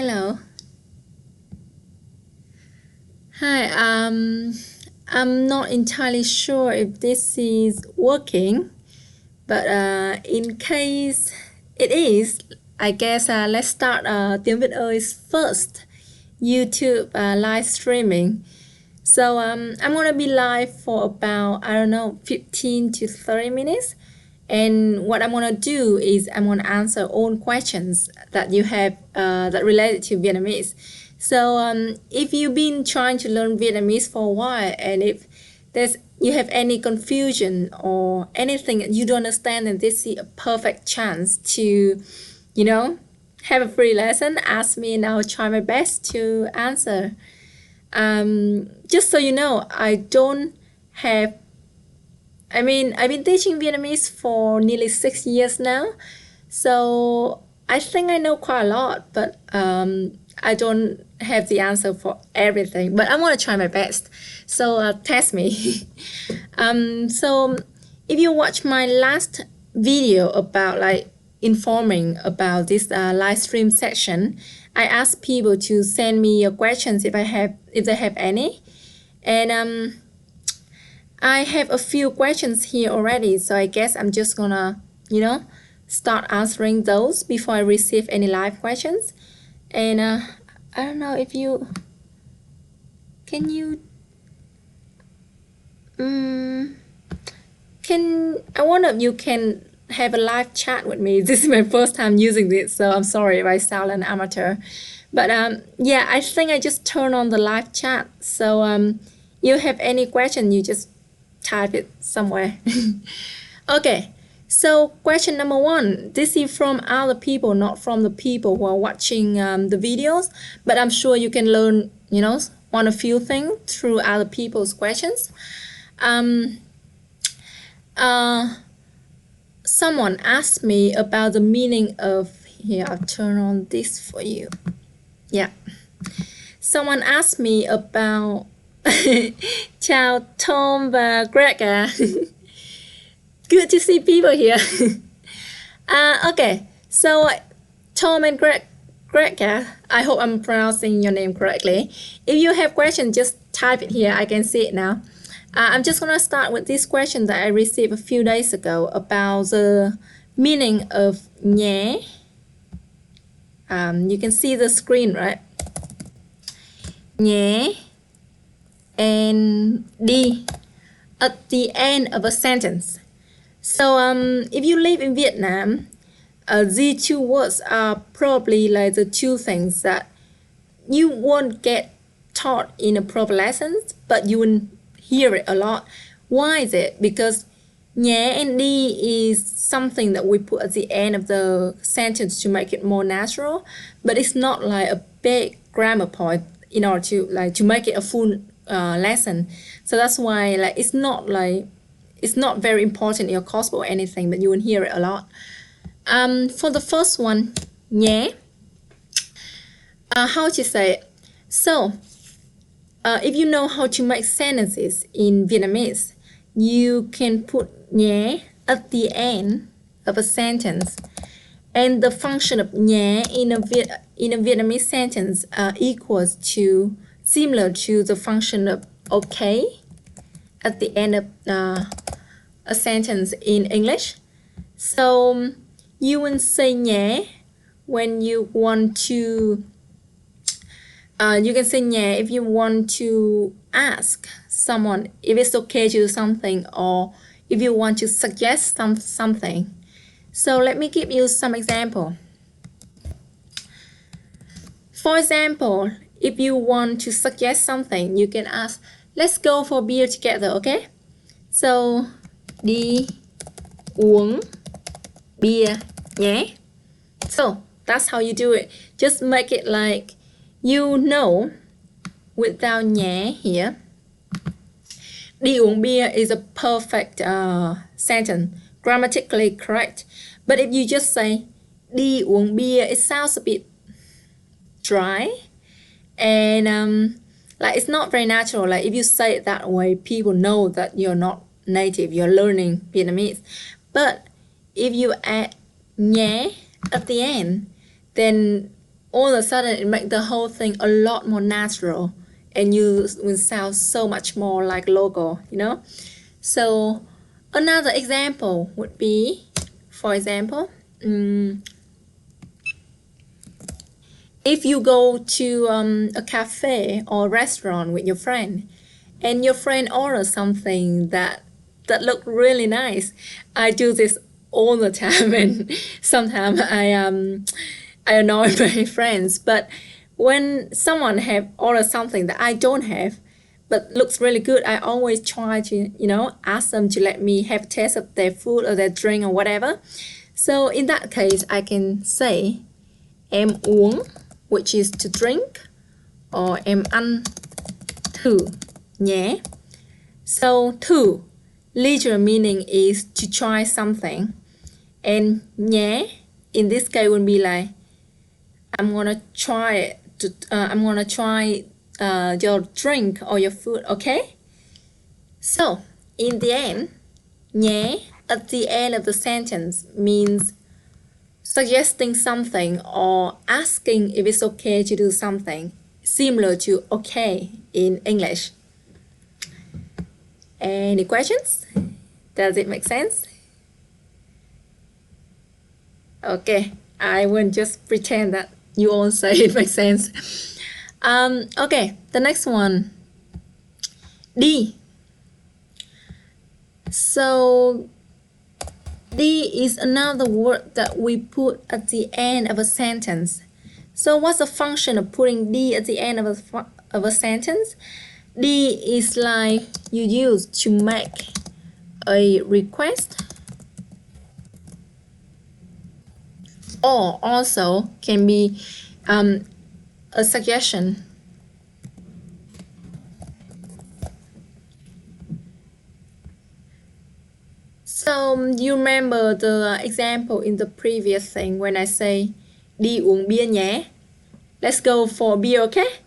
Hello. Hi. I'm not entirely sure if this is working, but in case it is, I guess let's start tiếng Việt ơi first. YouTube live streaming. So I'm gonna be live for about 15 to 30 minutes. And what I'm gonna do is I'm gonna answer all questions that you have that related to Vietnamese. So if you've been trying to learn Vietnamese for a while, and if you have any confusion or anything that you don't understand, then this is a perfect chance to, have a free lesson. Ask me, and I'll try my best to answer. Just so you know, I've been teaching Vietnamese for nearly 6 years now, so I think I know quite a lot, but I don't have the answer for everything, but I'm gonna try my best. So test me. So if you watch my last video about informing about this live stream section, I asked people to send me your questions if they have any, and I have a few questions here already, so I guess I'm just gonna start answering those before I receive any live questions. And I don't know if I wonder if you can have a live chat with me. This is my first time using this, so I'm sorry if I sound an amateur. But yeah, I think I just turn on the live chat. So you have any question, you just type it somewhere. Okay, so question number 1. This is from other people, not from the people who are watching the videos, but I'm sure you can learn, one or few things through other people's questions. Someone asked me about the meaning of, here, I'll turn on this for you. Yeah. Someone asked me about Chào Tom và Greg. Good to see people here. Okay, so Tom and Greg, I hope I'm pronouncing your name correctly. If you have questions, just type it here. I can see it now. I'm just gonna start with this question that I received a few days ago about the meaning of nhé. You can see the screen, right? Nhé and đi at the end of a sentence. So if you live in Vietnam, these two words are probably like the two things that you won't get taught in a proper lessons, but you will hear it a lot. Why is it? Because nhé and đi is something that we put at the end of the sentence to make it more natural, but it's not like a big grammar point in order to make it a full lesson. So that's why it's not very important in your course or anything, but you will hear it a lot. For the first one, nhé, how to say it? So if you know how to make sentences in Vietnamese, you can put nhé at the end of a sentence, and the function of nhé in a Vietnamese sentence equals to similar to the function of okay at the end of a sentence in English. So you will say nhé when you want to. You can say nhé if you want to ask someone if it's okay to do something, or if you want to suggest something. So let me give you some example. For example, if you want to suggest something, you can ask, let's go for beer together, okay? So, đi uống bia nhé. So, that's how you do it. Just make it like, without nhé here. Đi uống bia is a perfect sentence, grammatically correct. But if you just say đi uống bia, it sounds a bit dry, and it's not very natural. Like if you say it that way, people know that you're not native, you're learning Vietnamese. But if you add nhé at the end, then all of a sudden it makes the whole thing a lot more natural, and you will sound so much more like local, you know. So another example would be, for example, if you go to a cafe or restaurant with your friend, and your friend orders something that look really nice. I do this all the time, and sometimes I annoy my friends. But when someone have ordered something that I don't have, but looks really good, I always try to, you know, ask them to let me have a taste of their food or their drink or whatever. So in that case, I can say em uống, which is to drink, or em ăn thử nhé. So thử, literal meaning is to try something, and nhé in this case would be like I'm gonna try it. I'm gonna try your drink or your food, okay? So in the end, nhé at the end of the sentence means suggesting something or asking if it's okay to do something, similar to okay in English. Any questions? Does it make sense? Okay, I will just pretend that you all say it makes sense. Okay, the next one. Đi. So đi is another word that we put at the end of a sentence. So what's the function of putting đi at the end of a sentence? Đi is like you use to make a request, or also can be a suggestion. So you remember the example in the previous thing when I say đi uống bia nhé. Let's go for beer, okay?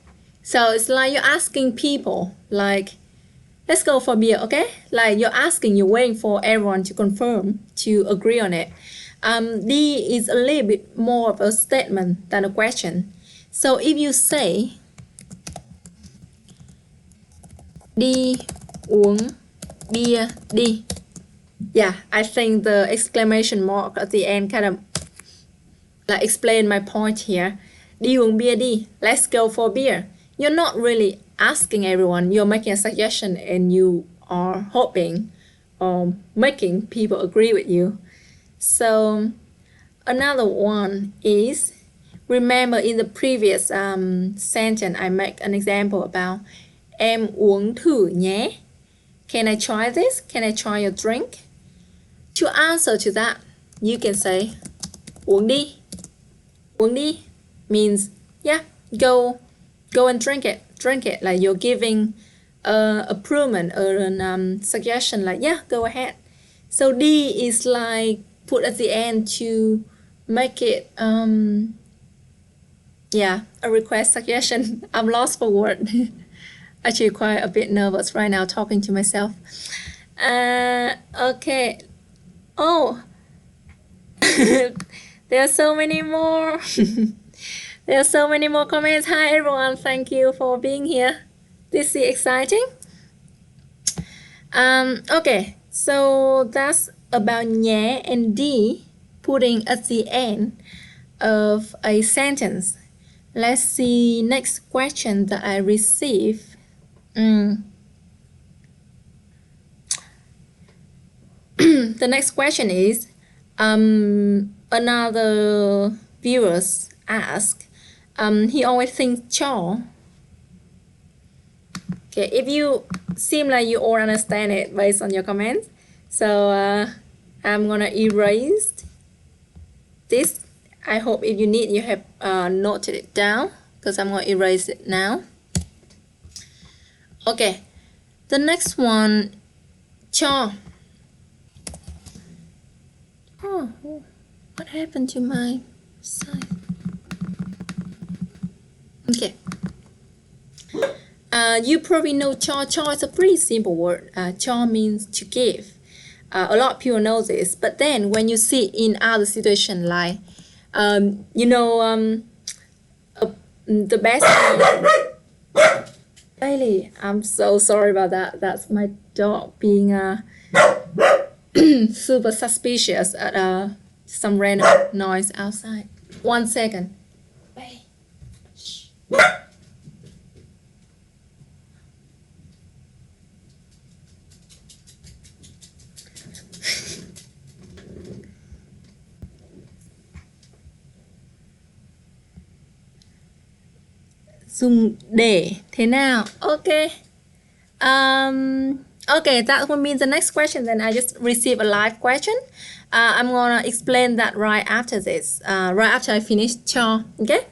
So it's like you're asking people, like, let's go for beer, okay? Like you're asking, you're waiting for everyone to confirm, to agree on it. Đi is a little bit more of a statement than a question. So if you say đi uống bia đi, yeah, I think the exclamation mark at the end kind of like explain my point here. Đi uống bia đi, let's go for beer. You're not really asking everyone, you're making a suggestion, and you are hoping or making people agree with you. So another one is, remember in the previous sentence I make an example about em uống thử nhé. Can I try this? Can I try your drink? To answer to that, you can say uống đi. Uống đi means, yeah, go and drink it. Drink it, like you're giving approval or a suggestion, like, yeah, go ahead. So đi is like put at the end to make it yeah, a request, suggestion. I'm lost for word. Actually quite a bit nervous right now talking to myself. Okay. Oh, there are so many more. There are so many more comments. Hi everyone, thank you for being here. This is exciting. Okay, so that's about nhé and đi putting at the end of a sentence. Let's see next question that I received. The next question is, another viewers ask, he always thinks cho. Okay, if you seem like you all understand it based on your comments, so I'm gonna erase this. I hope if you need, you have noted it down, because I'm gonna erase it now. Okay, the next one, cho. Oh, what happened to my side? Okay. You probably know cho. Cho is a pretty simple word. Cho means to give. A lot of people know this, but then when you see in other situations, like, The best Bailey, I'm so sorry about that. That's my dog being super suspicious at some random noise outside. 1 second. Bailey. Shh. Dùng để thế nào? Okay. Okay, that would mean the next question. Then I just received a live question. I'm gonna explain that right after this. Right after I finish cho. Okay.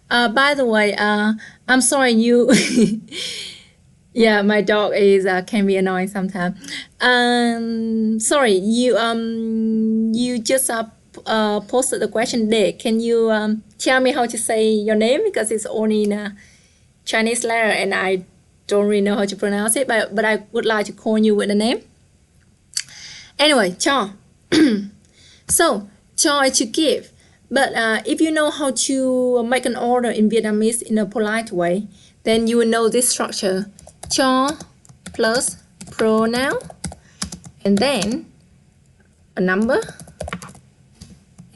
By the way, I'm sorry you. Yeah, my dog is can be annoying sometimes. Sorry, you just posted the question there. Can you tell me how to say your name, because it's only in a Chinese letter and I don't really know how to pronounce it, but I would like to call you with a name. Anyway, cho. So cho is to give, but if you know how to make an order in Vietnamese in a polite way, then you will know this structure: cho plus pronoun, and then a number,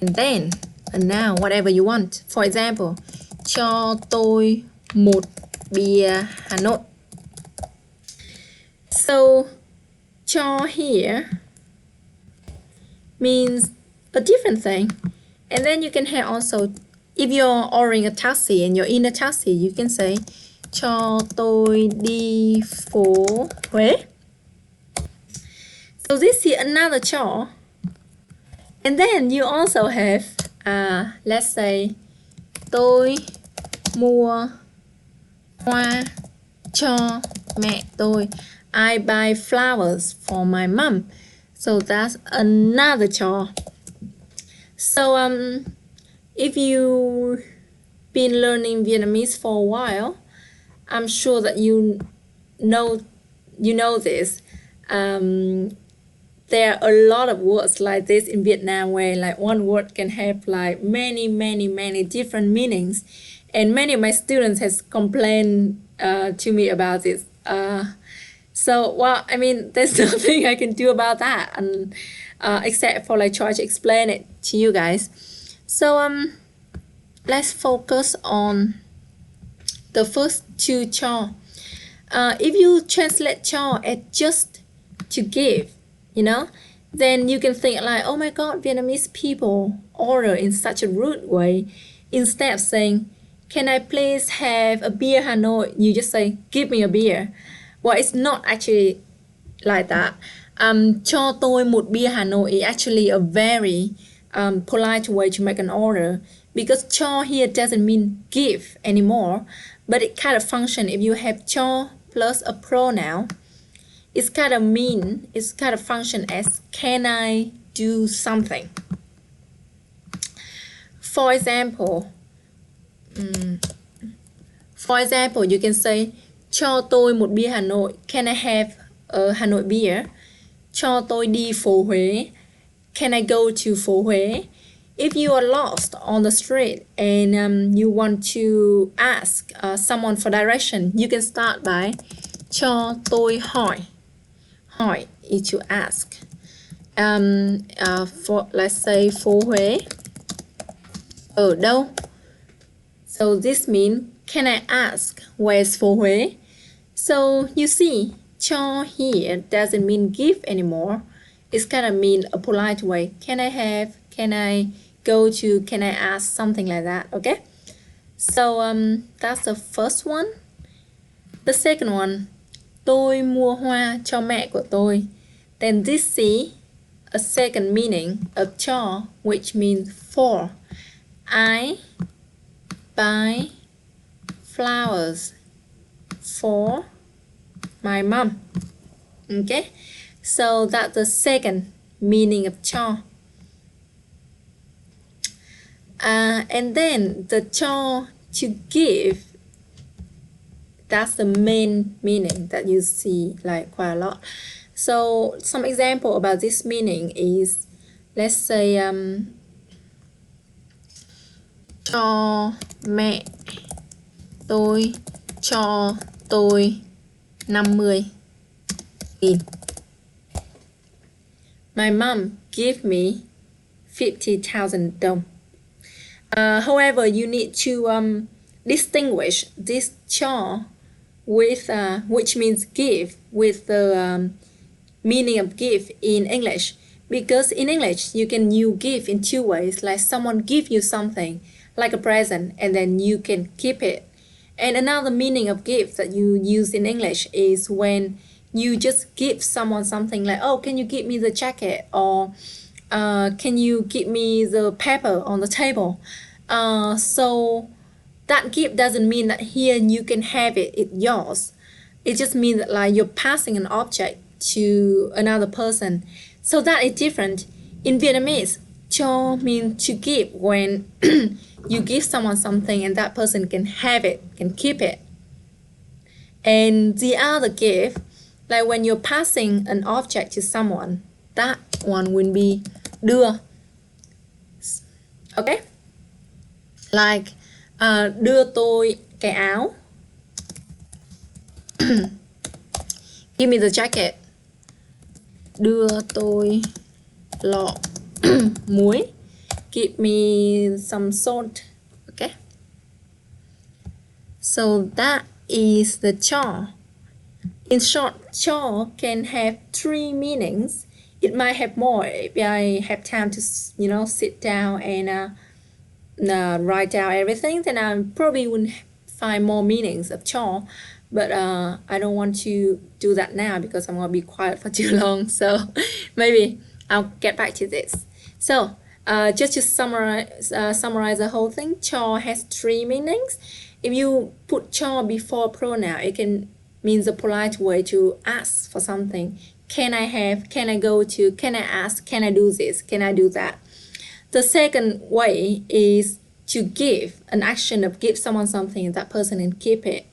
and then a noun, whatever you want. For example, cho tôi một bia Hà Nội. So cho here means a different thing. And then you can have also, if you're ordering a taxi and you're in a taxi, you can say cho tôi đi phố Huế. So this is another cho. And then you also have, let's say, tôi mua hoa cho mẹ tôi. I buy flowers for my mom. So that's another cho. So if you've been learning Vietnamese for a while, I'm sure that you know this. There are a lot of words like this in Vietnam where like one word can have like many different meanings, and many of my students has complained to me about this. So, well, I mean, there's nothing I can do about that, and except for like try to explain it to you guys. So let's focus on the first two cho. If you translate cho as just to give, then you can think like, oh my god, Vietnamese people order in such a rude way. Instead of saying, can I please have a beer Hanoi, you just say, give me a beer. Well, it's not actually like that. Cho tôi một bia Hà Nội is actually a very polite way to make an order, because cho here doesn't mean give anymore, but it kind of function if you have cho plus a pronoun. It's kind of function as, can I do something? For example, you can say, cho tôi một bia Hà Nội. Can I have a Hà Nội beer? Cho tôi đi phố Huế. Can I go to phố Huế? If you are lost on the street and you want to ask someone for direction, you can start by cho tôi hỏi. Hỏi is to ask. For let's say phố Huế. Ở đâu? So this means, can I ask where's phố Huế? So you see, cho here doesn't mean give anymore. It's kind of mean a polite way. Can I have, can I go to, can I ask, something like that, okay? So that's the first one. The second one, tôi mua hoa cho mẹ của tôi. Then this is a second meaning of cho, which means for. I buy flowers for my mom. Okay, so that's the second meaning of cho. And then the cho to give, that's the main meaning that you see like quite a lot. So some example about this meaning is, let's say cho mẹ tôi cho tôi 50.000. My mom gave me 50,000 dong. However, you need to distinguish this cho with which means give with the meaning of give in English, because in English you can give in two ways, like someone give you something like a present and then you can keep it. And another meaning of give that you use in English is when you just give someone something like, oh, can you give me the jacket, or can you give me the paper on the table. So that gift doesn't mean that here you can have it, it's yours. It just means that like you're passing an object to another person. So that is different. In Vietnamese, cho means to give when you give someone something and that person can have it, can keep it. And the other gift, like when you're passing an object to someone, that one will be đưa. Okay? Like đưa tôi cái áo. Give me the jacket. Đưa tôi lọ muối. Give me some salt. Okay? So that is the cho. In short, cho can have three meanings. It might have more if I have time to, sit down and write down everything. Then I probably would find more meanings of cho. But I don't want to do that now because I'm going to be quiet for too long. So maybe I'll get back to this. So just to summarize the whole thing, cho has three meanings. If you put cho before pronoun, it can means a polite way to ask for something. Can I have, can I go to, can I ask, can I do this, can I do that. The second way is to give, an action of give someone something and that person can keep it.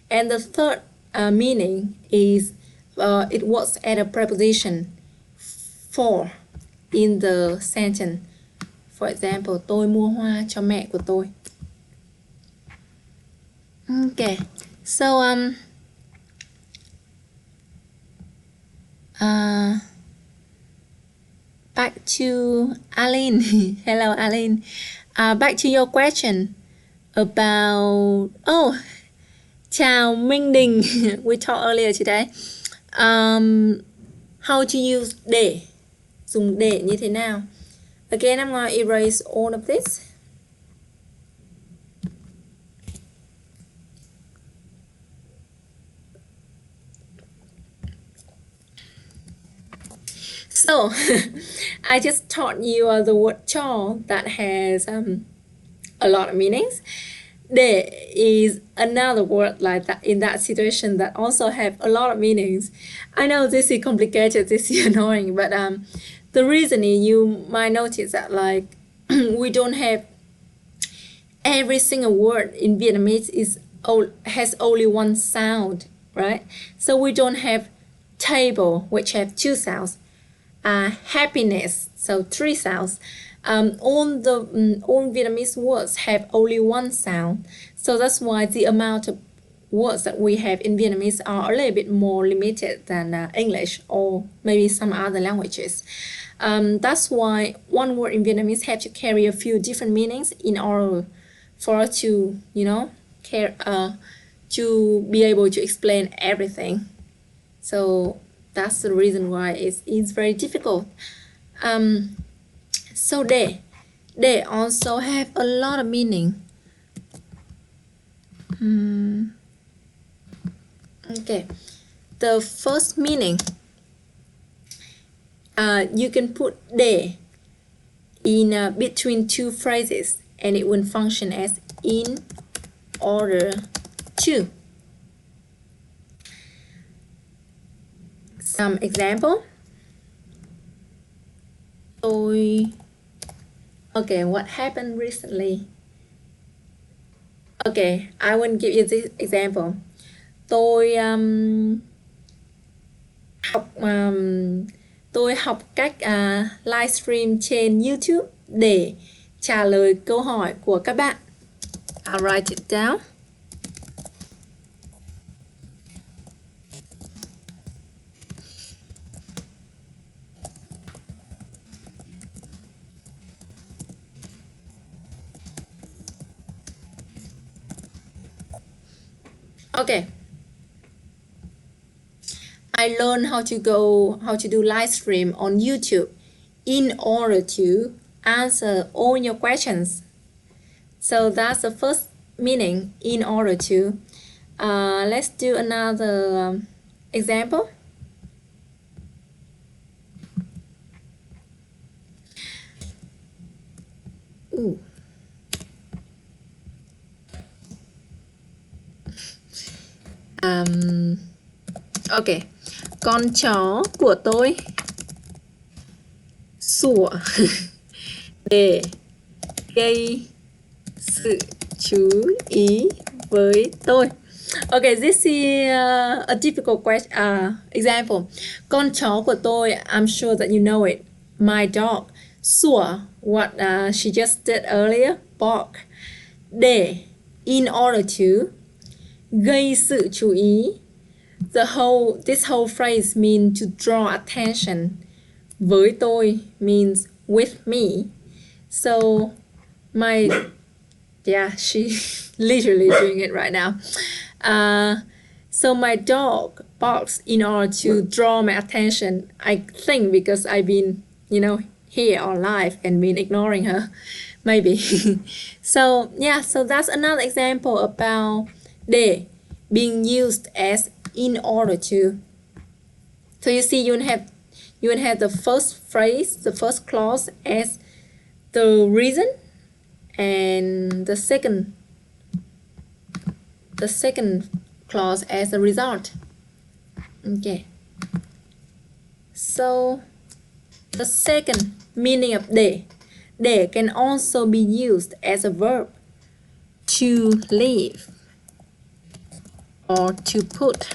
And the third meaning is it works as a preposition for in the sentence. For example, tôi mua hoa cho mẹ của tôi. Okay, so back to Aline. Hello, Aline. Back to your question about, chào Minh Đình. We talked earlier today. How to use để. Dùng để như thế nào? Again, I'm going to erase all of this. So, I just taught you the word cho that has a lot of meanings. Để is another word like that in that situation that also have a lot of meanings. I know this is complicated, this is annoying, but the reason is you might notice that like we don't have every single word in Vietnamese has only one sound, right? So we don't have table, which have two sounds. Happiness, so three sounds. All Vietnamese words have only one sound, so that's why the amount of words that we have in Vietnamese are a little bit more limited than English or maybe some other languages. That's why one word in Vietnamese have to carry a few different meanings in order for us to, to be able to explain everything. So that's the reason why it's very difficult. So they also have a lot of meaning. Okay, the first meaning, you can put để in between two phrases and it will function as in order to. Some example. Okay, what happened recently? Okay, I will give you this example. Tôi học cách livestream trên YouTube để trả lời câu hỏi của các bạn. I'll write it down. Okay. I learned how to do live stream on YouTube in order to answer all your questions. So that's the first meaning, in order to. Let's do another example. Ooh. Ok, con chó của tôi sủa để gây sự chú ý với tôi. Okay, this is a difficult question, example. Con chó của tôi, I'm sure that you know it. My dog, sủa, what she just did earlier, bark. Để, in order to, gây sự chú ý. This whole phrase means to draw attention. Với tôi means with me. So she literally doing it right now. So my dog barks in order to draw my attention. I think because I've been, here on live and been ignoring her, maybe. So that's another example about để being used as in order to. So you see, you will have the first phrase, the first clause as the reason, and the second clause as a result. Okay. So the second meaning of để can also be used as a verb, to leave or to put.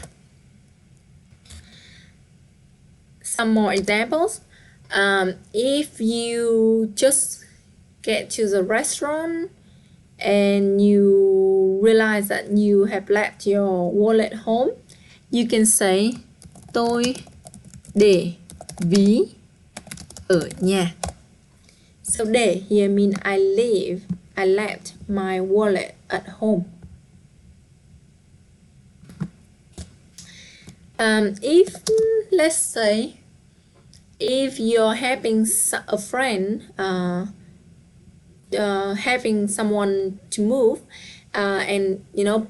Some more examples. If you just get to the restaurant and you realize that you have left your wallet home, you can say tôi để ví ở nhà. So để here mean I left my wallet at home. If let's say if you're having a friend, having someone to move, and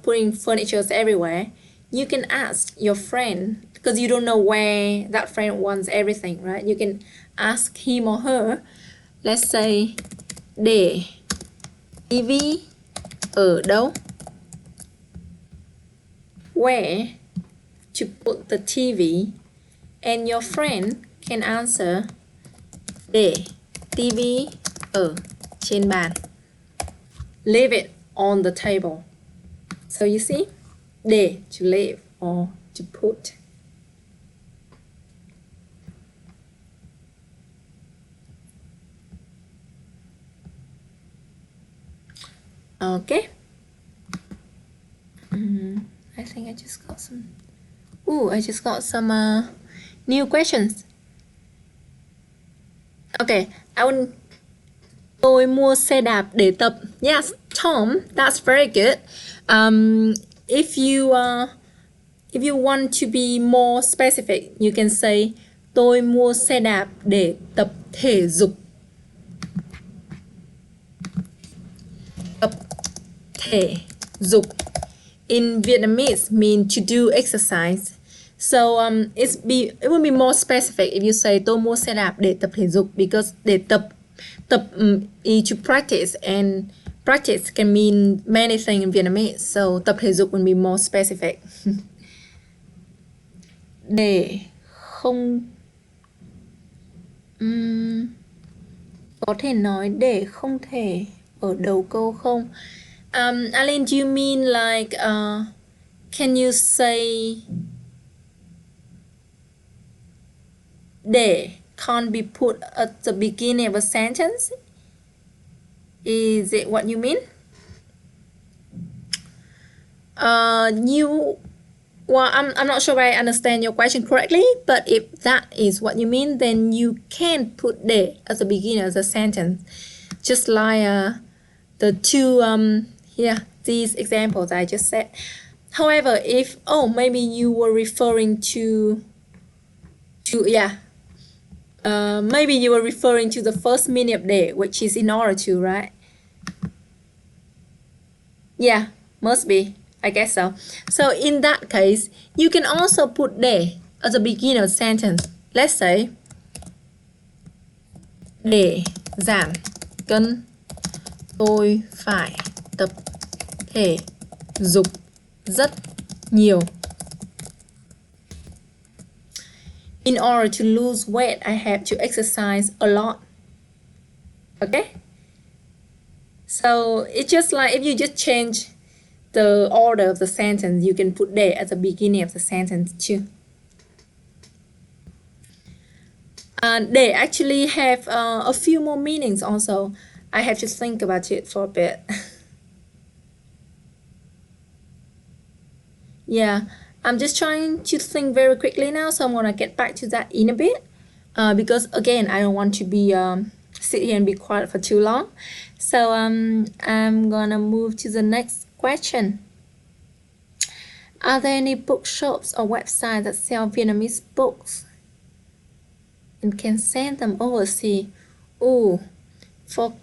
putting furnitures everywhere, you can ask your friend, because you don't know where that friend wants everything, right? You can ask him or her. Let's say để TV ở đâu? Where to put the TV? And your friend can answer để TV ở trên bàn. Leave it on the table. So you see, để to leave or to put. Okay. I think I just got some. I just got some new questions. Okay, tôi mua xe đạp để tập. Yes, Tom, that's very good. If you want to be more specific, you can say tôi mua xe đạp để tập thể dục. Tập thể dục in Vietnamese mean to do exercise. So it will be more specific if you say tôi mua xe đạp để tập thể dục, because để tập is to practice, and practice can mean many things in Vietnamese. So tập thể dục will be more specific. Để không có thể nói để không thể ở đầu câu không? Aline, do you mean like can you say để can't be put at the beginning of a sentence? Is it what you mean? Well, I'm not sure I understand your question correctly, but if that is what you mean, then you can put de at the beginning of the sentence, just like the two these examples I just said. However, if maybe you were referring to maybe you were referring to the first meaning of de, which is in order to, right? Yeah, must be. I guess so. So in that case, you can also put de at the beginning of the sentence. Let's say để giảm cân, tôi phải tập thể dục rất nhiều. In order to lose weight, I have to exercise a lot. Okay? So it's just like if you just change the order of the sentence, you can put de at the beginning of the sentence too. They actually have a few more meanings also. I have to think about it for a bit. Yeah, I'm just trying to think very quickly now, so I'm gonna get back to that in a bit. Because again, I don't want to be sit here and be quiet for too long. So I'm gonna move to the next question. Are there any bookshops or websites that sell Vietnamese books and can send them overseas? Oh, for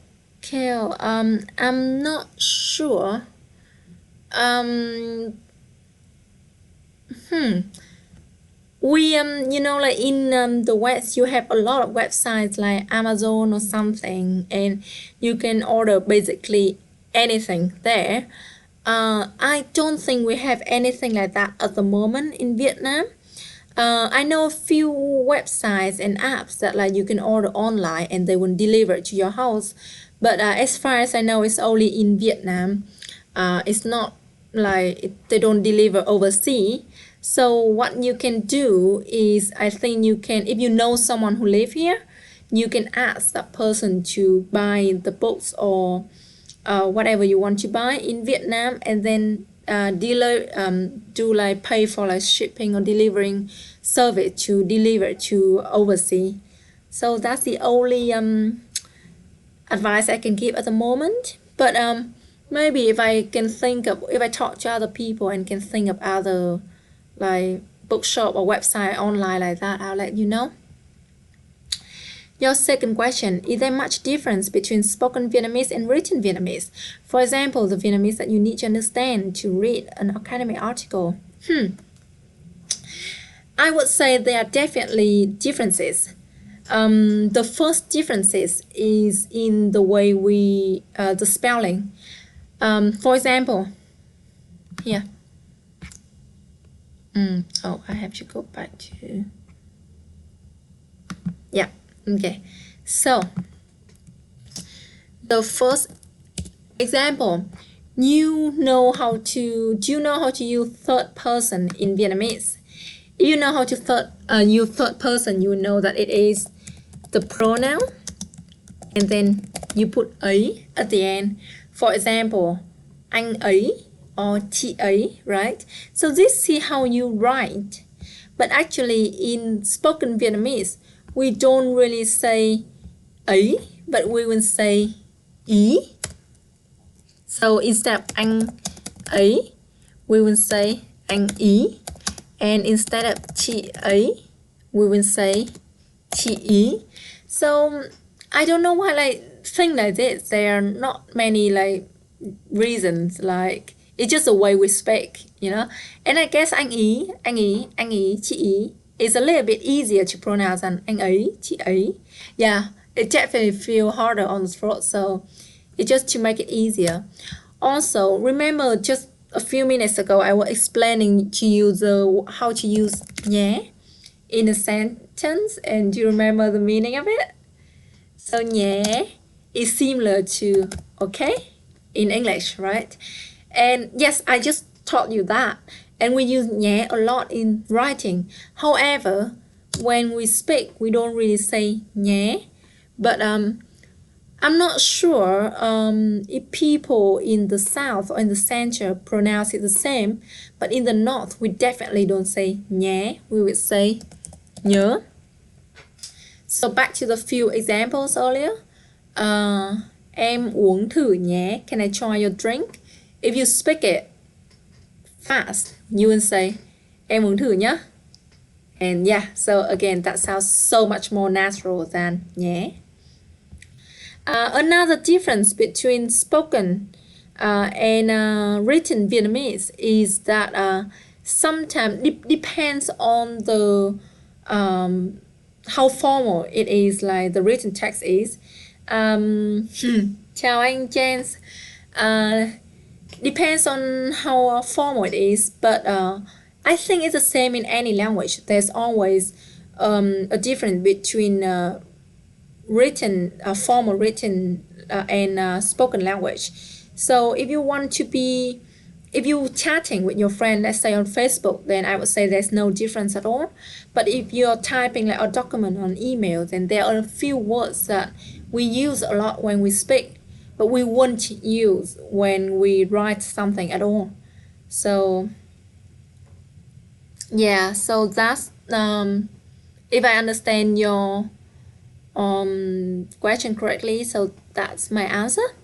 Kale, I'm not sure. We like in the West, you have a lot of websites like Amazon or something, and you can order basically anything there. I don't think we have anything like that at the moment in Vietnam. I know a few websites and apps that like you can order online and they will deliver it to your house. But as far as I know, it's only in Vietnam. It's not like they don't deliver overseas. So what you can do is, I think you can, if you know someone who live here, you can ask that person to buy the books or whatever you want to buy in Vietnam, and then dealer do like pay for like shipping or delivering service to deliver to overseas. So that's the only advice I can give at the moment. But maybe if I talk to other people and can think of other like bookshop or website online like that, I'll let you know. Your second question, is there much difference between spoken Vietnamese and written Vietnamese? For example, the Vietnamese that you need to understand to read an academic article. I would say there are definitely differences. The first differences is in the way the spelling. For example, here. I have to go back to... Yeah. Okay, so the first example, do you know how to use third person in Vietnamese? If you know how to use third person, you know that it is the pronoun and then you put ấy at the end. For example, anh ấy or chị ấy, right? So this is how you write. But actually in spoken Vietnamese, we don't really say ấy, but we will say ý. So instead of anh ấy, we will say anh ý. And instead of chị ấy, we will say chị ý. So I don't know why like things like this. There are not many like reasons. Like it's just the way we speak, you know. And I guess anh ý, chị ý is a little bit easier to pronounce than anh ấy, chị ấy. Yeah, it definitely feels harder on the throat, so it's just to make it easier. Also, remember just a few minutes ago, I was explaining to you how to use nhé in a sentence, and do you remember the meaning of it? So nhé is similar to okay in English, right? And yes, I just taught you that. And we use nhé a lot in writing. However, when we speak, we don't really say nhé. But I'm not sure if people in the south or in the center pronounce it the same, but in the north we definitely don't say nhé, we would say nhớ. So back to the few examples earlier. Em uống thử nhé. Can I try your drink? If you speak it fast, you will say em uống thử nhé. And yeah, so again, that sounds so much more natural than nhé. Another difference between spoken and written Vietnamese is that sometimes it depends on the how formal it is, like the written text is. Chào anh James. Depends on how formal it is, but I think it's the same in any language. There's always a difference between written, formal written and spoken language. So if you're chatting with your friend, let's say on Facebook, then I would say there's no difference at all. But if you're typing like a document on email, then there are a few words that we use a lot when we speak, but we won't use when we write something at all. So yeah, so that's if I understand your question correctly, so that's my answer.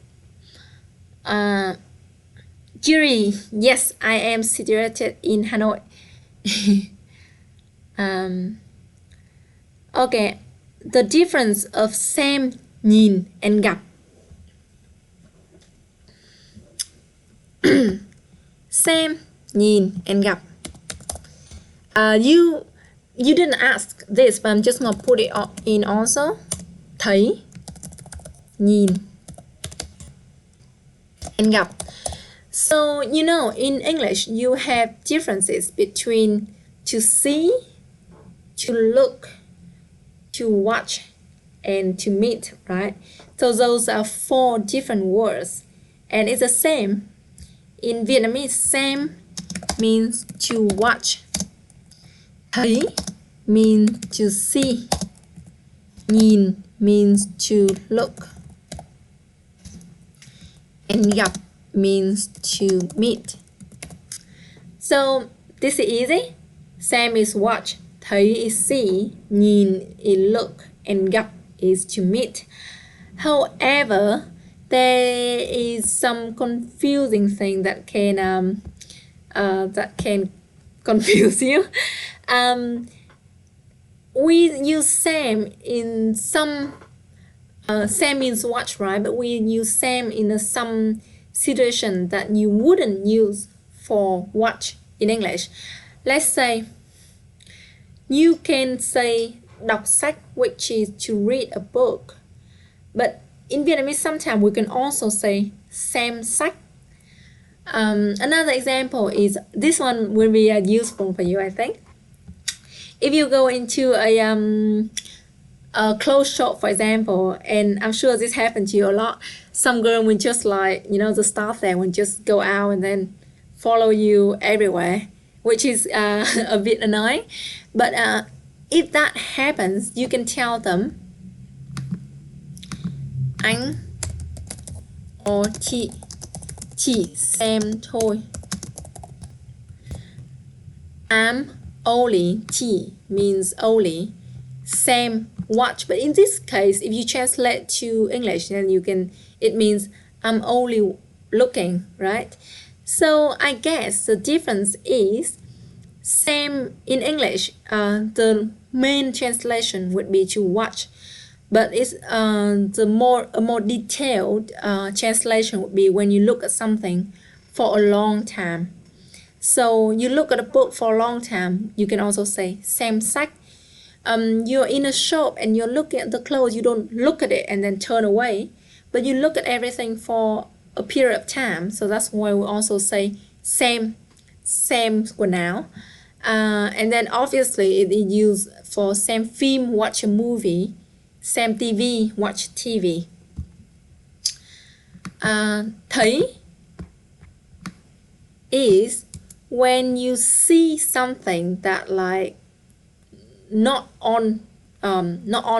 Jury, yes, I am situated in Hanoi. Okay, the difference of xem, nhìn and gặp. Xem, nhìn and gặp. You didn't ask this, but I'm just gonna put it in also. Thấy, nhìn and gặp. So you know, in English you have differences between to see, to look, to watch, and to meet, right? So those are 4 different words, and it's the same in Vietnamese. Xem means to watch, thấy means to see, nhìn means to look, and gặp means to meet. So this is easy. Xem is watch, thấy is see, nhìn is look, and gặp is to meet. However, there is some confusing thing that can confuse you. We use xem in some xem means watch, right? But we use xem in some situation that you wouldn't use for watch in English. Let's say you can say đọc sách, which is to read a book, but in Vietnamese sometimes we can also say xem sách. Another example is this one will be useful for you, I think. If you go into a clothes shop, for example, and I'm sure this happened to you a lot, some girl will just like, you know, the staff there will just go out and then follow you everywhere, which is a bit annoying. But if that happens, you can tell them anh or chị chỉ xem thôi. I'm only, chỉ means only, xem watch. But in this case, if you translate to English, then it means I'm only looking, right? So I guess the difference is xem in English, the main translation would be to watch, but it's a more detailed translation would be when you look at something for a long time. So you look at a book for a long time, you can also say xem sách. You're in a shop and you're looking at the clothes, you don't look at it and then turn away, but you look at everything for a period of time. So that's why we also say xem quần áo. And then obviously it is used for xem phim, watch a movie, xem TV, watch TV. Thấy is when you see something that like not on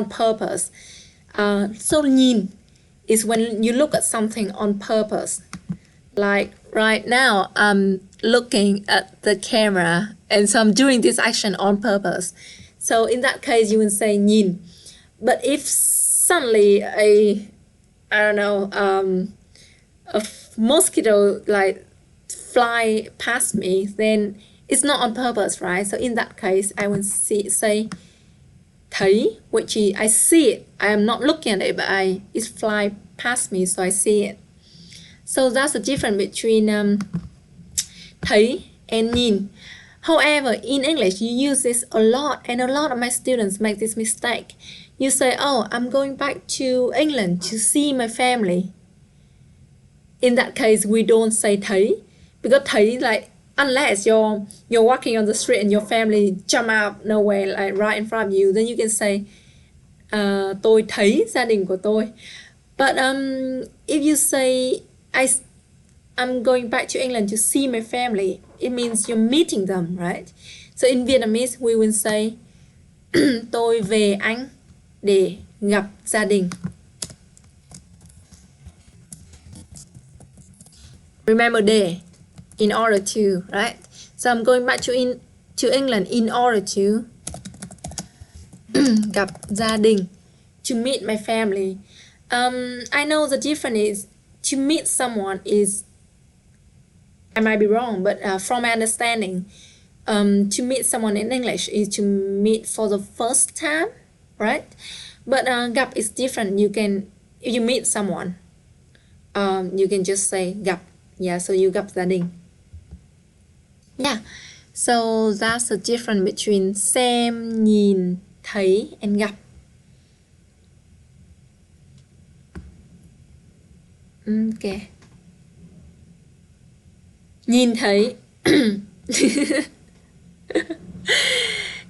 purpose. So nhìn is when you look at something on purpose. Like right now, I'm looking at the camera, and so I'm doing this action on purpose. So in that case, you would say nhìn. But if suddenly I don't know, a mosquito like fly past me, then it's not on purpose, right? So in that case, I would say thấy, which is I see it. I am not looking at it, but it fly past me, so I see it. So that's the difference between thấy and nhìn. However, in English, you use this a lot, and a lot of my students make this mistake. You say, oh, I'm going back to England to see my family. In that case, we don't say thấy, because thấy, like, unless you're walking on the street and your family jump out nowhere, like right in front of you, then you can say tôi thấy gia đình của tôi. But if you say I'm going back to England to see my family, it means you're meeting them, right? So in Vietnamese, we will say tôi về Anh để gặp gia đình. Remember để, in order to, right? So I'm going back to England in order to gặp gia đình, to meet my family. I know the difference is to meet someone is, I might be wrong, but from my understanding, to meet someone in English is to meet for the first time, right? But gặp is different. You can, if you meet someone, you can just say gặp. Yeah, so you gặp gia đình. Yeah, so that's the difference between xem, nhìn, thấy, and gặp. Okay. Nhìn thấy.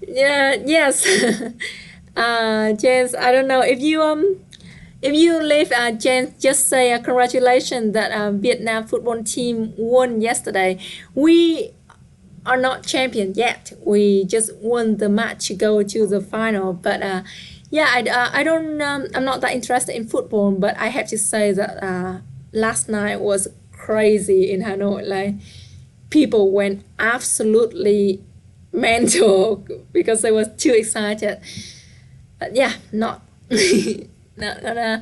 Yeah, yes. James, I don't know if you live, James, just say congratulations that Vietnam football team won yesterday. We are not champion yet. We just won the match to go to the final. But yeah, I don't. I'm not that interested in football. But I have to say that last night was crazy in Hanoi. Like people went absolutely mental because they were too excited. But yeah, not. Not gonna.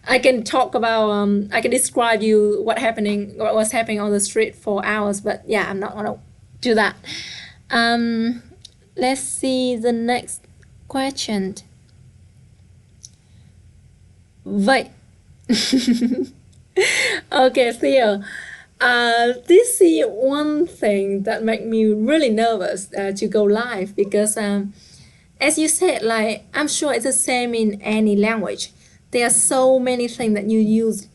I can talk about. I can describe you what was happening on the street for hours. But yeah, I'm not gonna do that. Let's see the next question. Vậy. Okay, Theo. This is one thing that make me really nervous to go live because as you said, like I'm sure it's the same in any language. There are so many things that you use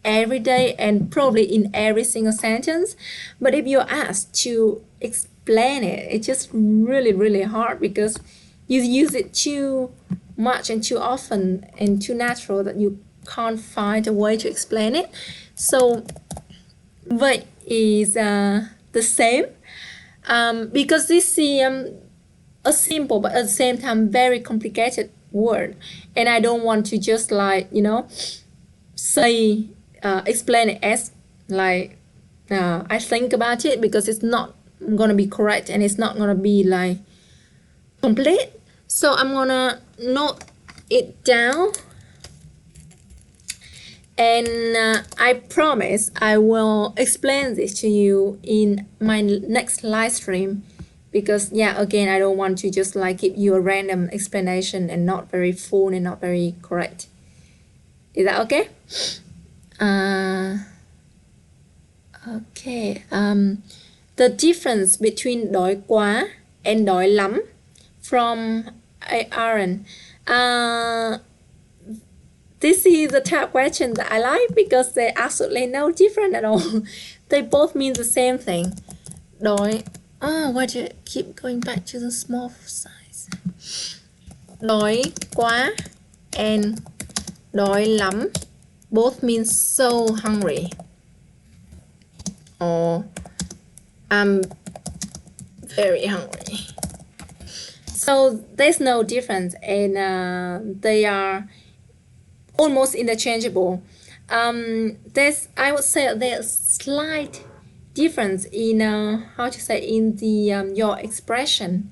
every day and probably in every single sentence. But if you're asked to explain it, it's just really, really hard because you use it too much and too often and too natural that you can't find a way to explain it. So vậy is the same because this is a simple but at the same time very complicated word, and I don't want to just like say explain it as like I think about it, because it's not gonna be correct and it's not gonna be like complete. So I'm gonna note it down, and I promise I will explain this to you in my next live stream, because yeah, again, I don't want to just like give you a random explanation and not very full and not very correct. Is that okay? Okay. The difference between đói quá and đói lắm from Aaron. This is the type of question that I like because they're absolutely no different at all. They both mean the same thing. Đói. Oh, why do you keep going back to the small size? Đói quá and đói lắm both mean so hungry, or I'm very hungry. So there's no difference, and they are almost interchangeable. There's, I would say there's slight difference in how to say, in the your expression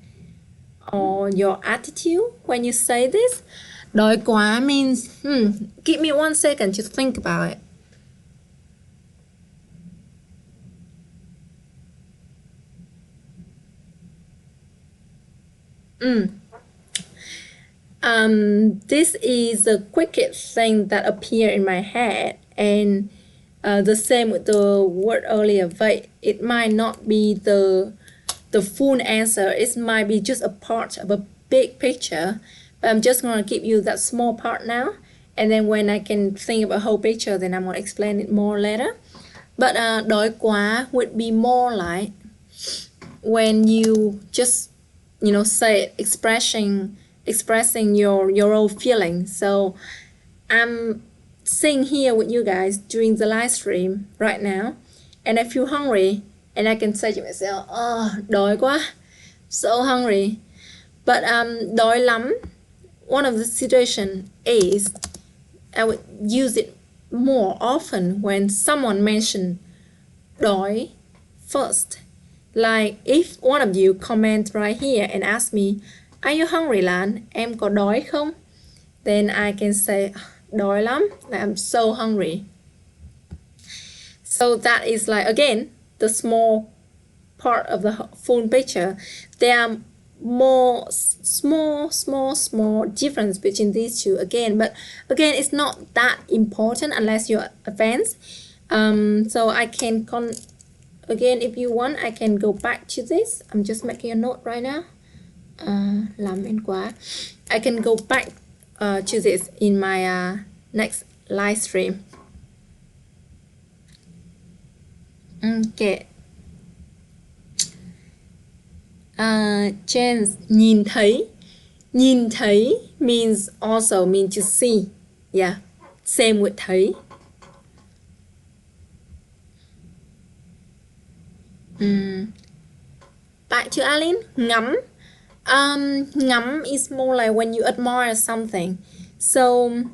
or your attitude when you say this. Đói quá means, give me 1 second to think about it. This is the quickest thing that appeared in my head, and the same with the word earlier. Vậy, it might not be the full answer. It might be just a part of a big picture, but I'm just gonna give you that small part now, and then when I can think of a whole picture, then I'm gonna explain it more later. But đói quá would be more like when you just, say it, expressing your own feelings. So I'm sitting here with you guys during the live stream right now, and I feel hungry, and I can say to myself, oh, đói quá, so hungry. But đói lắm, one of the situation is I would use it more often when someone mentioned đói first. Like if one of you comment right here and ask me, are you hungry Lan? Em có đói không? Then I can say, đói lắm, like I'm so hungry. So that is like, again, the small part of the full picture. There are more small difference between these two again, but again, it's not that important unless you're advanced. So I can again, if you want, I can go back to this. I'm just making a note right now. Làm em quá. I can go back to this in my next live stream. Okay. James, nhìn thấy. Nhìn thấy means also mean to see. Yeah, same with thấy. Back to Aline. Ngắm. Ngắm is more like when you admire something. So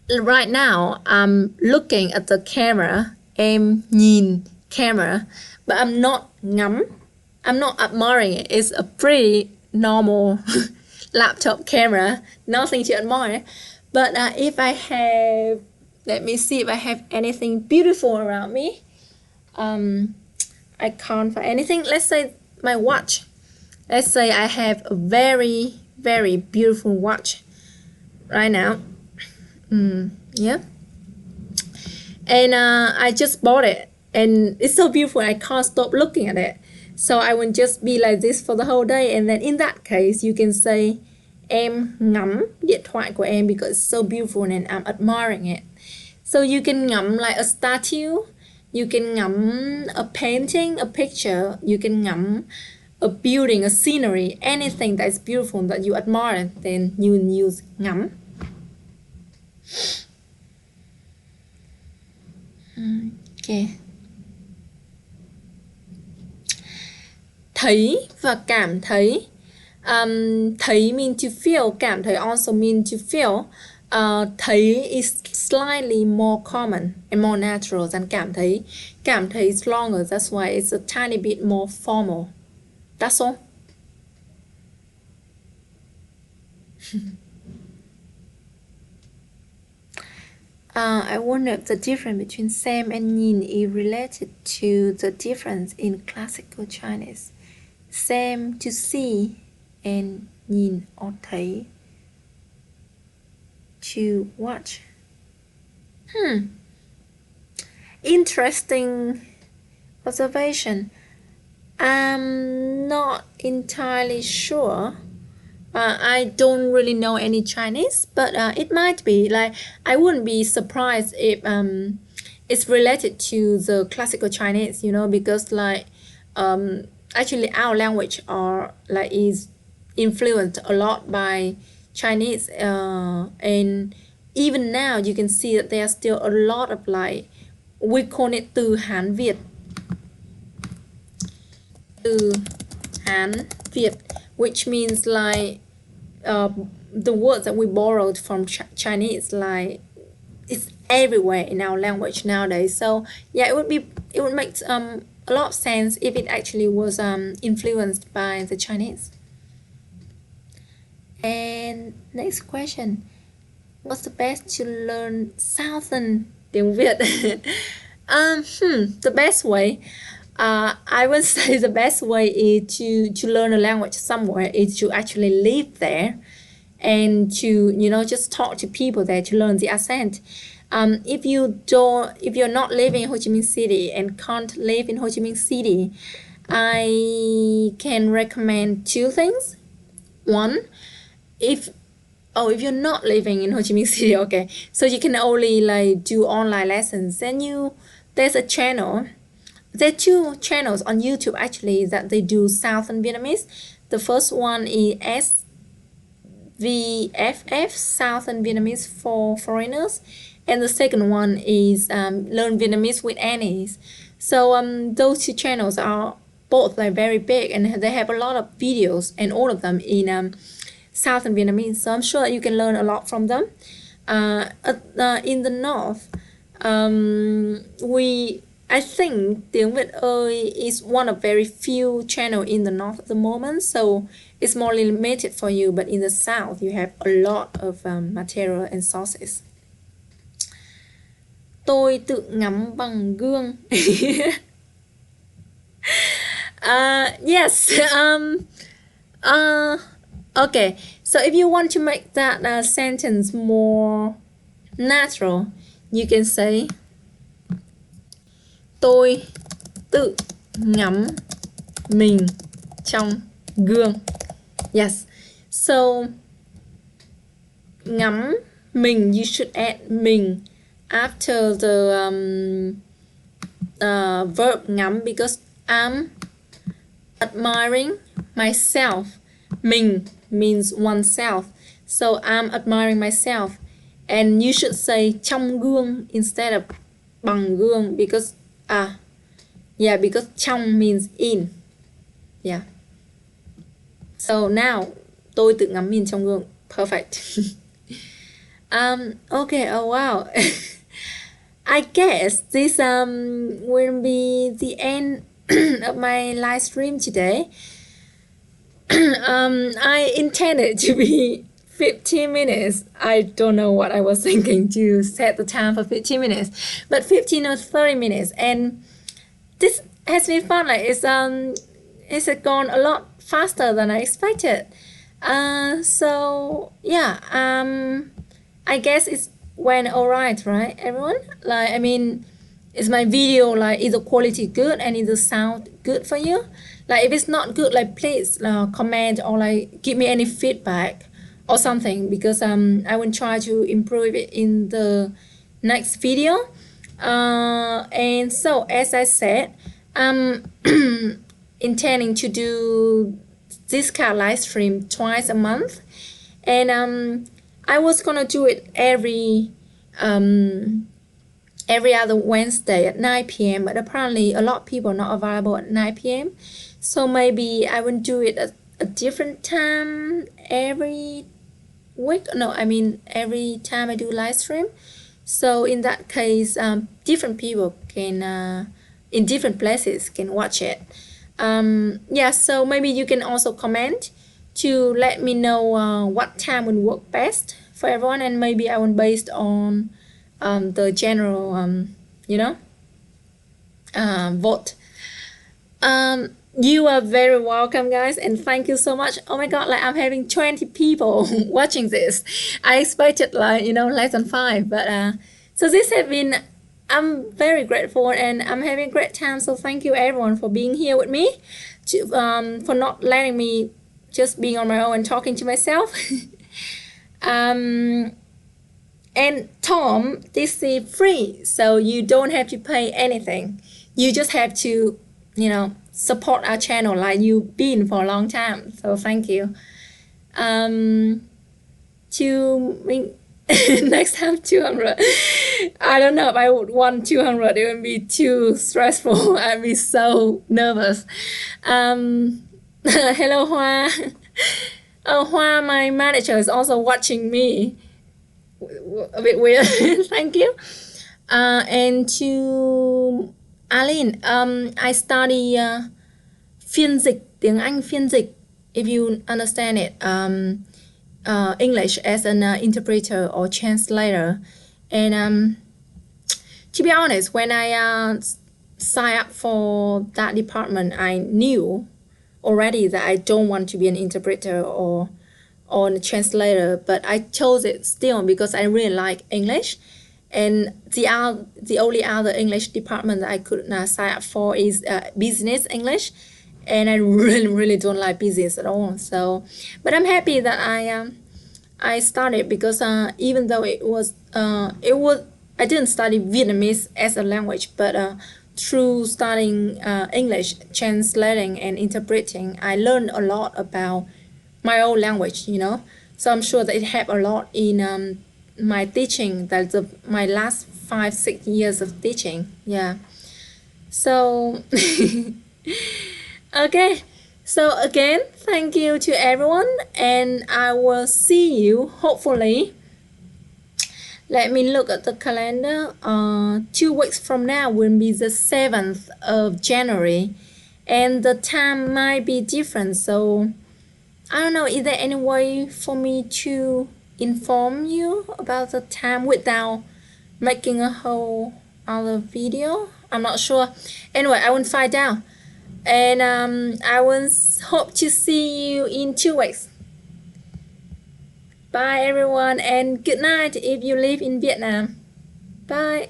right now I'm looking at the camera. Em nhìn camera, but I'm not ngắm. I'm not admiring it. It's a pretty normal laptop camera, nothing to admire. But if I have, let me see if I have anything beautiful around me. I can't find anything. Let's say my watch. Let's say I have a very, very beautiful watch right now. Yeah. And I just bought it, and it's so beautiful. I can't stop looking at it. So I will just be like this for the whole day. And then in that case, you can say, em ngắm điện thoại của em because it's so beautiful and I'm admiring it. So you can ngắm like a statue. You can ngắm a painting, a picture. You can ngắm a building, a scenery, anything that is beautiful that you admire, then you use ngắm. Okay. Thấy và cảm thấy. Thấy mean to feel, cảm thấy also mean to feel. Thấy is slightly more common and more natural than cảm thấy. Cảm thấy is longer, that's why it's a tiny bit more formal. That's all. I wonder if the difference between xem and nhìn is related to the difference in classical Chinese. Xem to see and nhìn or thấy to watch. Interesting observation. I'm not entirely sure. I don't really know any Chinese, but it might be. Like, I wouldn't be surprised if it's related to the classical Chinese, because like actually our language is influenced a lot by Chinese, and even now you can see that there are still a lot of we call it từ Hán Việt. Từ Hán Việt, which means the words that we borrowed from Chinese, like it's everywhere in our language nowadays. So yeah, it would make a lot of sense if it actually was influenced by the Chinese. And next question, what's the best to learn Southern tiếng Việt? The best way, I would say the best way is to learn a language somewhere is to actually live there and to just talk to people there to learn the accent. If you're not living in Ho Chi Minh City and can't live in Ho Chi Minh City, I can recommend two things. One, if you're not living in Ho Chi Minh City, okay, so you can only like do online lessons. Then there's a channel. There are two channels on YouTube actually that they do Southern Vietnamese. The first one is SVFF, Southern Vietnamese for Foreigners, and the second one is Learn Vietnamese with Annie's. So those two channels are both like very big, and they have a lot of videos, and all of them in Southern Vietnamese. So I'm sure you can learn a lot from them. In the north, I think Tiếng Việt ơi is one of very few channel in the north at the moment, so it's more limited for you. But in the south, you have a lot of material and sources. Tôi tự ngắm bằng gương. Yes. Okay. So if you want to make that sentence more natural, you can say tôi tự ngắm mình trong gương. Yes. So ngắm mình, you should add mình after the verb ngắm, because I'm admiring myself. Mình means oneself. So I'm admiring myself. And you should say trong gương instead of bằng gương, because because trong means in. Yeah. So now tôi tự ngắm mình trong gương. Perfect. Okay. Oh wow. I guess this will be the end of my live stream today. I intended to be 15 minutes. I don't know what I was thinking to set the time for 15 minutes, but 15 or 30 minutes. And this has been fun. Like it's gone a lot faster than I expected. So yeah, I guess it's went alright, right, everyone? Like, I mean, is my video like, is the quality good and is the sound good for you? Like, if it's not good, like, please comment or like give me any feedback or something, because I will try to improve it in the next video. And so, as I said, I'm intending to do this kind of live stream twice a month, and I was gonna do it every other Wednesday at 9 p.m. but apparently a lot of people are not available at 9 p.m. So maybe I will do it at a different time every week. No, I mean every time I do live stream. So in that case, different people can in different places can watch it. Yeah, so maybe you can also comment to let me know what time would work best for everyone, and maybe I will based on the general vote. You are very welcome, guys, and thank you so much. Oh my god, like I'm having 20 people watching this. I expected like less than 5, but so this has been, I'm very grateful and I'm having a great time. So thank you everyone for being here with me, for not letting me just being on my own and talking to myself. And Tom, this is free, so you don't have to pay anything. You just have to support our channel like you've been for a long time. So thank you. Next time 200. I don't know if I would want 200. It would be too stressful. I'd be so nervous. Hello Hoa. While my manager is also watching me. A bit weird. Thank you. And to Aline, I study phiên dịch, tiếng Anh phiên dịch, if you understand it. English as an interpreter or translator. And to be honest, when I signed up for that department, I knew already that I don't want to be an interpreter or a translator, but I chose it still because I really like English. And the only other English department that I could sign up for is business English, and I really don't like business at all. So, but I'm happy that I started because even though it was I didn't study Vietnamese as a language, but through studying English, translating and interpreting, I learned a lot about my own language, you know. So I'm sure that it helped a lot in my teaching. That's my last 5-6 years of teaching. Yeah. So okay. So again, thank you to everyone, and I will see you hopefully. Let me look at the calendar. 2 weeks from now will be the 7th of January, and the time might be different. So I don't know, is there any way for me to inform you about the time without making a whole other video? I'm not sure. Anyway, I will find out. And I will hope to see you in 2 weeks. Bye everyone, and good night if you live in Vietnam. Bye.